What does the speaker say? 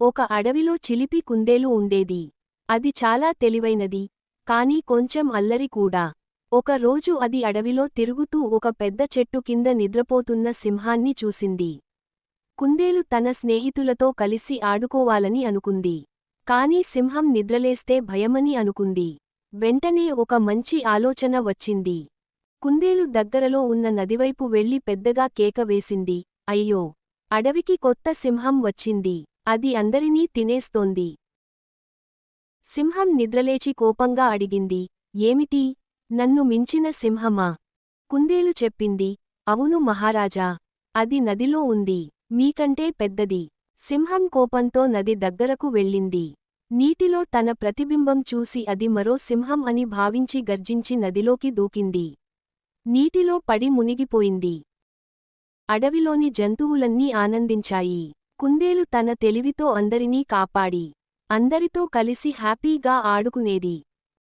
ఒక అడవిలో చిలిపి కుందేలు ఉండేది. అది చాలా తెలివైనది, కాని కొంచెం అల్లరి కూడా. ఒక రోజు అది అడవిలో తిరుగుతూ ఒక పెద్ద చెట్టు కింద నిద్రపోతున్న సింహాన్ని చూసింది. కుందేలు తన స్నేహితులతో కలిసి ఆడుకోవాలని అనుకుంది. కాని సింహం నిద్రలేస్తే భయమని అనుకుంది. వెంటనే ఒక మంచి ఆలోచన వచ్చింది. కుందేలు దగ్గరలో ఉన్న నదివైపు వెళ్లి పెద్దగా కేక వేసింది, అయ్యో! అడవికి కొత్త సింహం వచ్చింది. అది అందరినీ తినేస్తోంది. సింహం నిద్రలేచి కోపంగా అడిగింది, ఏమిటి? నన్ను మించిన సింహమా? కుందేలు చెప్పింది, అవును మహారాజా. అది నదిలో ఉంది. మీకంటే పెద్దది. సింహం కోపంతో నది దగ్గరకు వెళ్ళింది. నీటిలో తన ప్రతిబింబం చూసి అది మరో సింహం అని భావించి గర్జించి నదిలోకి దూకింది. నీటిలో పడి మునిగిపోయింది. అడవిలోని జంతువులన్నీ ఆనందించాయి. కుందేలు తన తెలివితో అందరినీ కాపాడి, అందరితో కలిసి హ్యాపీగా ఆడుకునేది.